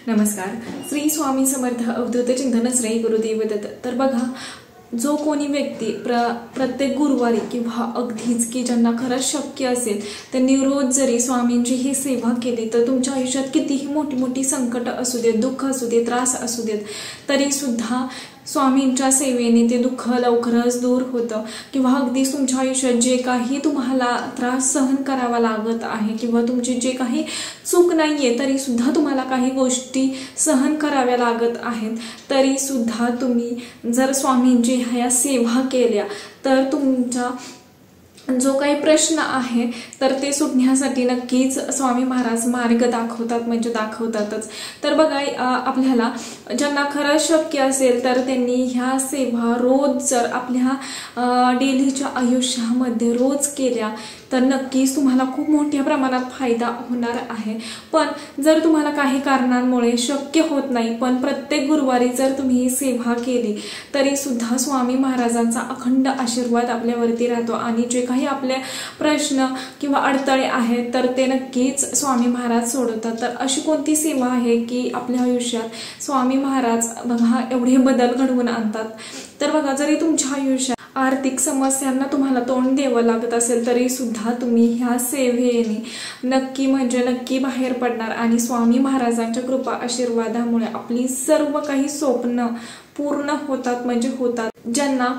नमस्कार. श्री स्वामी समर्थ अवधूत चिंतन श्री गुरुदेव दत्त. तर बघा, जो कोणी व्यक्ती प्रत्येक गुरुवारी किंवा अगदीच की ज्यांना खरंच शक्य असेल त्यांनी रोज जरी स्वामींची ही सेवा केली तर तुमच्या आयुष्यात कितीही मोठी मोठी संकट असू देत, दुःख असू दे, त्रास असू देत, तरी सुद्धा स्वामींच्या सेवेने ते दुःख लवकरच दूर होतं. किंवा अगदीच तुमच्या आयुष्यात जे काही तुम्हाला त्रास सहन करावा लागत आहे किंवा तुमची जे काही चूक नाहीये तरी सुद्धा तुम्हाला काही गोष्टी सहन कराव्या लागत आहेत, तरी सुद्धा तुम्ही जर स्वामींची ह्या सेवा केल्या तर तुमचा जो काही प्रश्न आहे तर ते सुटण्यासाठी नक्कीच स्वामी महाराज मार्ग दाखवतात, म्हणजे दाखवतातच. तर बघा, आपल्याला ज्यांना खरंच शक्य असेल तर त्यांनी ह्या सेवा रोज जर आपल्या डेलीच्या आयुष्यामध्ये रोज केल्या तर नक्कीच तुम्हाला खूप मोठ्या प्रमाणात फायदा होणार आहे. पण जर तुम्हाला काही कारणांमुळे शक्य होत नाही, पण प्रत्येक गुरुवारी जर तुम्ही ही सेवा केली तरी सुद्धा स्वामी महाराजांचा अखंड आशीर्वाद आपल्यावरती राहतो आणि जे काही आपले प्रश्न किंवा अडथळे आहेत तर ते नक्कीच स्वामी महाराज सोडवतात. तर अशी कोणती सेवा आहे की आपल्या आयुष्यात स्वामी महाराज बघा एवढे बदल घडवून आणतात. तर बघा, जरी तुमच्या आयुष्यात आर्थिक समस्यांना तुम्हाला तोंड द्यावं लागत असेल तरी सुद्धा तुम्ही ह्या सेवेने नक्की म्हणजे नक्की बाहेर पडणार आणि स्वामी महाराजांच्या कृपा आशीर्वादामुळे आपली सर्व काही स्वप्न पूर्ण होतात, म्हणजे होतात. ज्यांना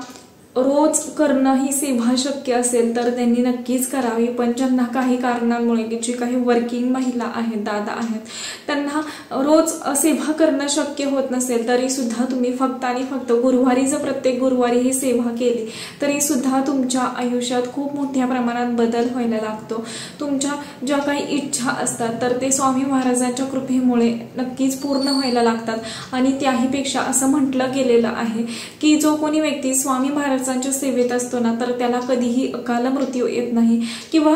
रोज करणं ही सेवा शक्य असेल तर त्यांनी नक्कीच करावी. पण ज्यांना काही कारणांमुळे जी काही वर्किंग महिला आहेत, दादा आहेत, त्यांना रोज सेवा करणं शक्य होत नसेल तरी सुद्धा तुम्ही फक्त आणि फक्त गुरुवारी जर प्रत्येक गुरुवारी ही सेवा केली तरी सुद्धा तुमच्या आयुष्यात खूप मोठ्या प्रमाणात बदल व्हायला लागतो. तुमच्या ज्या काही इच्छा असतात तर ते स्वामी महाराजांच्या कृपेमुळे नक्कीच पूर्ण व्हायला लागतात. आणि त्याहीपेक्षा असं म्हटलं गेलेलं आहे की जो कोणी व्यक्ती स्वामी महाराजांच्या सेवेत असतो ना तर त्याला कधीही अकाल मृत्यू येत नाही किंवा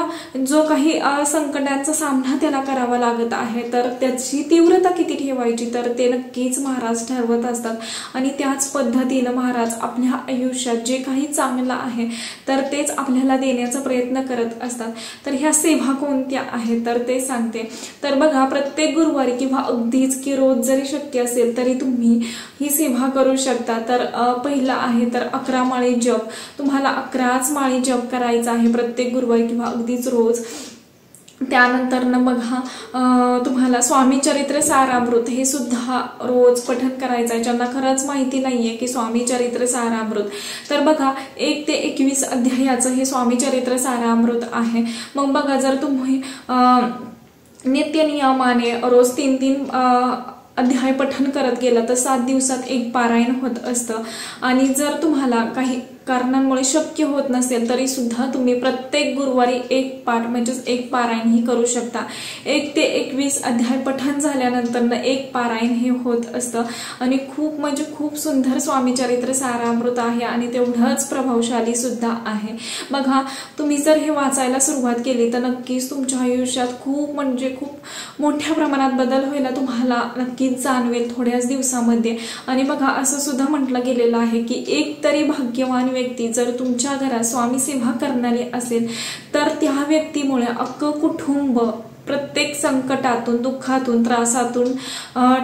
जो काही संकटांचा सामना त्याला करावा लागत आहे तर त्याची तीव्रता किती ठेवायची तर ते नक्कीच महाराज ठरवत असतात. आणि त्याच पद्धतीनं महाराज आपल्या आयुष्यात जे काही चांगलं आहे तर तेच आपल्याला देण्याचा प्रयत्न करत असतात. तर ह्या सेवा कोणत्या आहेत तर ते सांगते. तर बघा, प्रत्येक गुरुवारी किंवा अगदीच की रोज जरी शक्य असेल तरी तुम्ही ही सेवा करू शकता. तर पहिलं आहे तर 11 माळी जप. तुम्हाला 11च माळी जप करायचा आहे प्रत्येक गुरुवारी किंवा अगदीच रोज. त्यानंतर न बघा, तुम्हाला स्वामी चरित्र सारामृत हे सुद्धा रोज पठण करायचं आहे. ज्यांना खरंच माहिती नाहीये की स्वामी चरित्र सारामृत, तर बघा 1 ते 21 अध्यायाचं हे स्वामी चरित्र सारामृत आहे. मग बघा, जर तुम्ही नित्य नियमाने रोज 3-3 अध्याय पठण करत गेला तर 7 दिवसात एक पारायण होत असतं. आणि जर तुम्हाला काही कारणांमुळे शक्य होत नसेल तरी सुद्धा तुम्ही प्रत्येक गुरुवारी एक पाठ म्हणजेच एक पारायण ही करू शकता. 1 ते 21 अध्याय पठण झाल्यानंतर एक पारायण हे होत असतं. आणि खूप म्हणजे खूप सुंदर स्वामी चरित्र सारामृत आहे आणि तेवढंच प्रभावशाली सुद्धा आहे. बघा, तुम्ही जर हे वाचायला सुरुवात केली तर नक्कीच तुमच्या आयुष्यात खूप म्हणजे खूप मोठ्या प्रमाणात बदल व्हायला तुम्हाला नक्कीच जाणवेल थोड्याच दिवसामध्ये. आणि बघा, असं सुद्धा म्हटलं गेलेलं आहे की एक तरी भाग्यवान व्यक्ती जर तुमच्या घरात स्वामी सेवा करणारी असेल तर त्या व्यक्तीमुळे अख्खं कुटुंब प्रत्येक संकटातून, दुःखातून, त्रासातून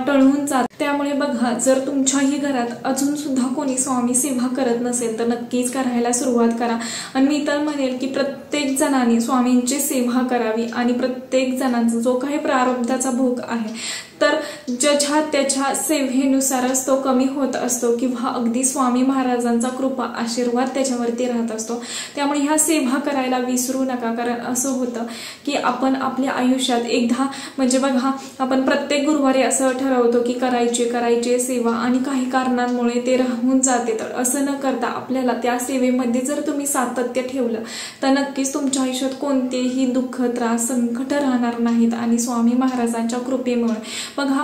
टळून जात. त्यामुळे बघा, जर तुमच्याही घरात अजून सुद्धा कोणी स्वामी सेवा करत नसेल तर नक्कीच करायला सुरुवात करा. आणि मी तर म्हणेल की प्रत्येक जणांनी स्वामींची सेवा करावी आणि प्रत्येक जणांचा जो काही प्रारब्धाचा भोग आहे तर ज्याच्या त्याच्या सेवेनुसारच तो कमी होत असतो किंवा अगदी स्वामी महाराजांचा कृपा आशीर्वाद त्याच्यावरती राहत असतो. त्यामुळे ह्या सेवा करायला विसरू नका. कारण असं होतं की आपण आपल्या आयुष्यात एकदा म्हणजे बघा, आपण प्रत्येक गुरुवारी असं ठरवतो की करायचे सेवा आणि काही कारणांमुळे ते राहून जाते. तर असं न करता आपल्याला त्या सेवेमध्ये जर तुम्ही सातत्य ठेवलं तर नक्कीच तुमच्या आयुष्यात कोणतेही दुःख, त्रास, संकट राहणार नाहीत. आणि स्वामी महाराजांच्या कृपेमुळे बघा,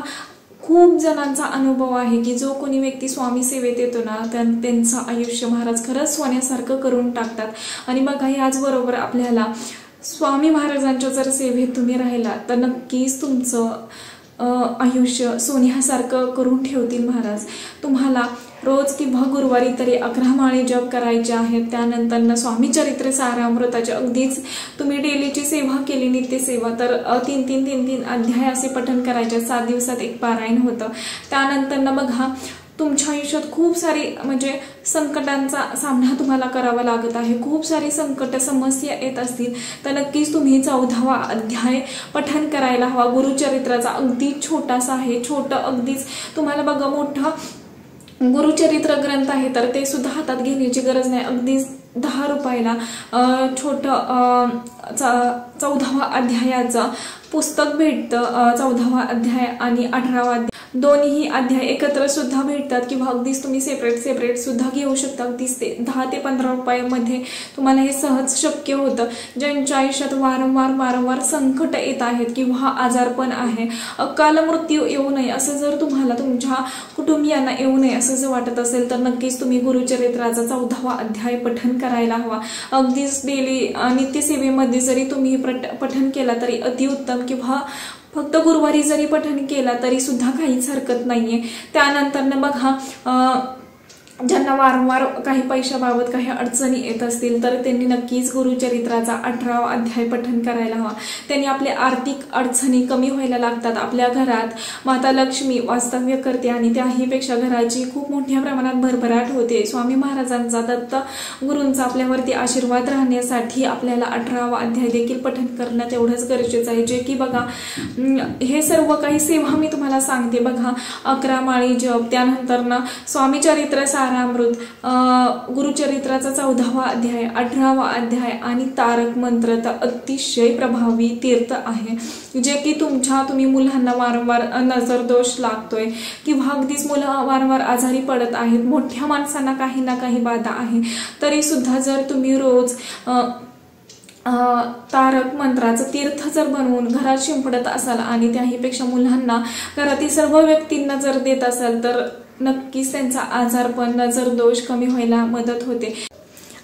खूप जणांचा अनुभव आहे की जो कोणी व्यक्ती स्वामी सेवेत येतो ना त्यांचं आयुष्य महाराज खरंच सोन्यासारखं करून टाकतात. आणि बघा, याचबरोबर आपल्याला स्वामी महाराजांच्या जर सेवेत तुम्ही राहिला तर नक्कीच तुमचं आयुष्य सोन्यासारखं करून ठेवतील महाराज। तुम्हाला रोज किंवा गुरुवारी तरी 11 माळे जप करायचे आहेत। त्यानंतर स्वामी चरित्र सारामृताचे अगदीच तुम्ही डेलीची सेवा केली, नित्यसेवा, तर 3 अध्याय असे पठण करायचे। 7 दिवसात एक पारायण होतं। त्यानंतर बघा तुमच्या आयुष्यात खूप सारी म्हणजे संकटांचा सामना तुम्हाला करावा लागत आहे, खूप सारी संकट समस्या येत असतील तर नक्कीच तुम्ही 14वा अध्याय पठण करायला हवा। गुरुचरित्राचा अगदीच छोटासा आहे, छोटं अगदीच, तुम्हाला बघा मोठा गुरुचरित्र ग्रंथ आहे तर ते सुद्धा हातात घेण्याची गरज नाही, अगदीच 10 रुपयाला छोटं 14वा अध्यायाचं पुस्तक भेटतं। 14वा अध्याय आणि 18वा अध्याय दोन्ही अध्याय एकत्र सुद्धा भेटतात किंवा अगदीच तुम्ही सेपरेट सुद्धा घेऊ शकता। अगदीच 10 ते 15 रुपयामध्ये तुम्हाला हे सहज शक्य होतं। ज्यांच्या आयुष्यात वारंवार संकट येत आहेत किंवा आजारपण आहे, अकाल मृत्यू येऊ नये असं जर तुम्हाला, तुमच्या कुटुंबियांना येऊ नये असं जर वाटत असेल तर नक्कीच तुम्ही गुरुचरित्राचा 14वा अध्याय पठण करायला हवा। अगदीच डेली नित्यसेवेमध्ये जरी तुम्ही पठण केला तरी अतिउत्तम, किंवा फक्त गुरुवारी जरी पठण केला तरी सुद्धा काहीच हरकत नाहीये। त्यानंतर बघा ज्यांना वारंवार काही पैशाबाबत काही अडचणी येत असतील तर त्यांनी नक्कीच गुरुचरित्राचा 18वा अध्याय पठण करायला हवा। त्यांनी आपले आर्थिक अडचणी कमी व्हायला लागतात। आपल्या घरात माता लक्ष्मी वास्तव्य करते आणि त्याहीपेक्षा घराची खूप मोठ्या प्रमाणात भरभराट होते। स्वामी महाराजांचा, दत्त गुरूंचा आपल्यावरती आशीर्वाद राहण्यासाठी आपल्याला 18वा अध्याय देखील पठण करणं तेवढंच गरजेचं आहे। जे की बघा हे सर्व काही सेवा मी तुम्हाला सांगते बघा, 11 माळी जप, त्यानंतर स्वामी चरित्र सारामृत, गुरुचरित्राचा 14वा अध्याय, 18वा अध्याय आणि तारक मंत्र तर अतिशय प्रभावी तीर्थ आहे, जे की तुम्ही मुलांना वारंवार नजर दोष लागतोय किंवा अगदीच मुलं वारंवार आजारी पडत आहेत, मोठ्या माणसांना काही ना काही बाधा आहे, तरी सुद्धा जर तुम्ही रोज तारक मंत्राचं तीर्थ जर बनवून घरात शिंपडत असाल आणि त्याहीपेक्षा मुलांना, घरातील सर्व व्यक्तींना जर देत असाल तर नक्कीच त्यांचा आजारपण, नजर दोष कमी व्हायला मदत होते।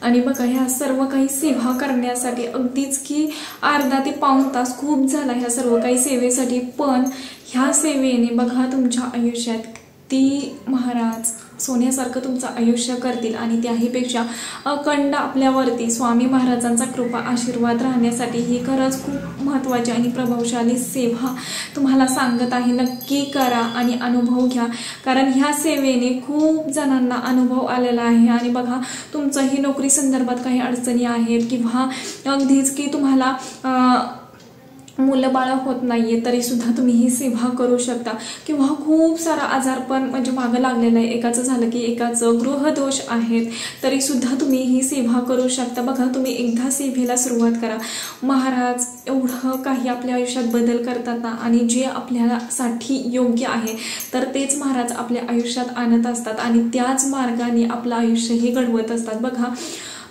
आणि बघा ह्या सर्व काही सेवा करण्यासाठी अगदीच की अर्धा ते पाऊण तास खूप झाला ह्या सर्व काही सेवेसाठी, पण ह्या सेवेने बघा तुमच्या आयुष्यात ती महाराज सोन्यासारखं तुमचं आयुष्य करतील आणि त्याहीपेक्षा अखंड आपल्यावरती स्वामी महाराजांचा कृपा आशीर्वाद राहण्यासाठी ही खरंच खूप महत्त्वाची आणि प्रभावशाली सेवा तुम्हाला सांगत आहे। नक्की करा आणि अनुभव घ्या, कारण ह्या सेवेने खूप जणांना अनुभव आलेला आहे। आणि बघा तुमचंही नोकरी संदर्भात काही अडचणी आहेत किंवा अगदीच की तुम्हाला मुलं बाळ होत नाहीये तरी सुद्धा तुम्ही ही सेवा करू शकता, किंवा खूप सारा आजारपण म्हणजे मागं लागलेलं आहे, एकाचं झालं की एकाचं गृहदोष आहेत तरी सुद्धा तुम्ही ही सेवा करू शकता। बघा तुम्ही एकदा सेवेला सुरुवात करा, महाराज एवढं काही आपल्या आयुष्यात बदल करतात ना, आणि जे आपल्यासाठी योग्य आहे तर तेच महाराज आपल्या आयुष्यात आणत असतात आणि त्याच मार्गाने आपलं आयुष्य हे घडवत असतात। बघा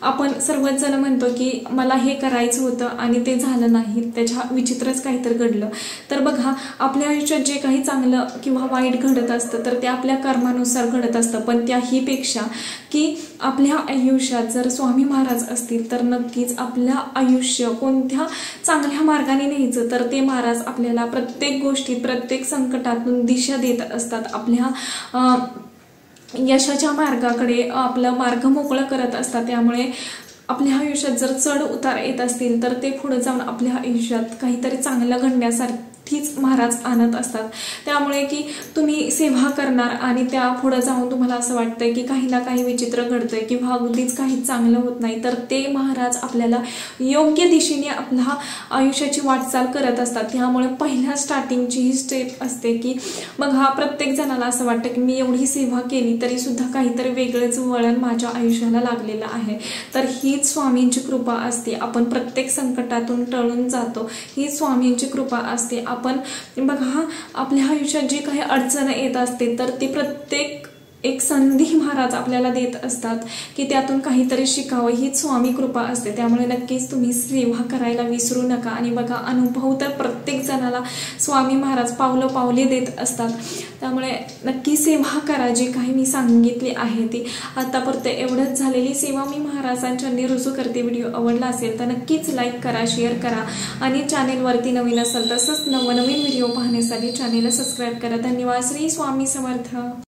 आपण सर्वच जण म्हणतो की मला हे करायचं होतं आणि ते झालं नाही, त्याच्या विचित्रच काहीतरी घडलं, तर बघा आपल्या आयुष्यात जे काही चांगलं किंवा वाईट घडत असतं तर ते आपल्या कर्मानुसार घडत असतं, पण त्याहीपेक्षा की आपल्या आयुष्यात जर स्वामी महाराज असतील तर नक्कीच आपलं आयुष्य कोणत्या चांगल्या मार्गाने न्यायचं तर ते महाराज आपल्याला प्रत्येक गोष्टीत, प्रत्येक संकटातून दिशा देत असतात, आपल्या यशाच्या मार्गाकडे आपला मार्ग मोकळा करत असतात। त्यामुळे आपल्या आयुष्यात जर चढ उतार येत असतील तर ते पुढे जाऊन आपल्या आयुष्यात काहीतरी चांगलं घडण्यासारखीच महाराज आणत असतात। त्यामुळे की तुम्ही सेवा करणार आणि त्या पुढे जाऊन तुम्हाला असं वाटतंय की काही ना काही विचित्र घडतंय किंवा अगदीच काही चांगलं होत नाही, तर ते महाराज आपल्याला योग्य दिशेने आपल्या आयुष्याची वाटचाल करत असतात। त्यामुळे पहिल्या स्टार्टिंगची ही स्टेप असते की मग हा प्रत्येक जणाला असं वाटतं की मी एवढी सेवा केली तरी सुद्धा काहीतरी वेगळंच वळण माझ्या आयुष्याला लागलेलं आहे, तर हीच स्वामींची कृपा असते। आपण प्रत्येक संकटातून टळून जातो, ही स्वामींची कृपा असते। आपण बघा आपल्या आयुष्यात जे काही अडचण येत असते तर ती प्रत्येक एक संधी महाराज आपल्याला देत असतात की त्यातून काहीतरी शिकावं, हीच स्वामी कृपा असते। त्यामुळे नक्कीच तुम्ही सेवा करायला विसरू नका। आणि बघा, अनुभव तर प्रत्येक जणाला स्वामी महाराज पावले देत असतात, त्यामुळे नक्की सेवा करा। जी काही मी सांगितली आहे ती आतापर्यंत एवढंच झालेली सेवा मी महाराजांच्या रुजू करते। व्हिडिओ आवडला असेल तर नक्कीच लाईक करा, शेअर करा आणि चॅनेलवरती नवीन असेल तसंच नवनवीन व्हिडिओ पाहण्यासाठी चॅनेलला सबस्क्राईब करा। धन्यवाद। श्री स्वामी समर्थ।